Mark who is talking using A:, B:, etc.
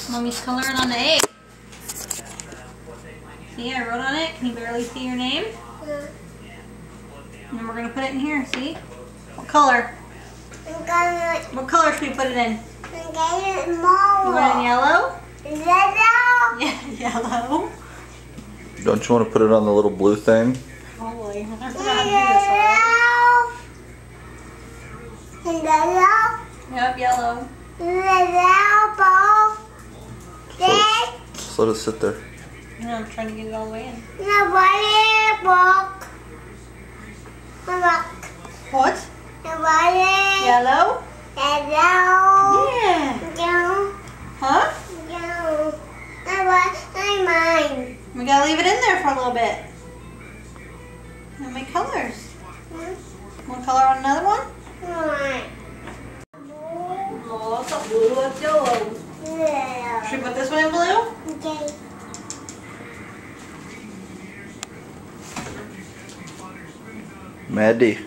A: Mommy's coloring on the egg. See, I wrote on it. Can you barely see your name?
B: Yeah.
A: And then we're going to put it in here, see? What color? What color should we put it in? You want it in yellow?
B: Yellow.
A: Yeah, yellow.
C: Don't you want to put it on the little blue thing?
A: Probably. I don't know how to do this one.
B: Yellow.
A: Yep, yellow.
B: Yellow ball.
C: Just let it sit there.
A: You know, I'm trying to get it all the way in.
B: Nobody walk.
A: What?
B: Nobody.
A: Yellow?
B: Yellow.
A: Yeah.
B: Yellow.
A: Huh?
B: Yellow. Mine.
A: We gotta leave it in there for a little bit. And make colors. Want to color on another one?
B: Mine.
A: Oh, it's not blue, it's yellow.
B: Yeah.
A: Should we put this one in blue?
B: Okay.
C: Maddie.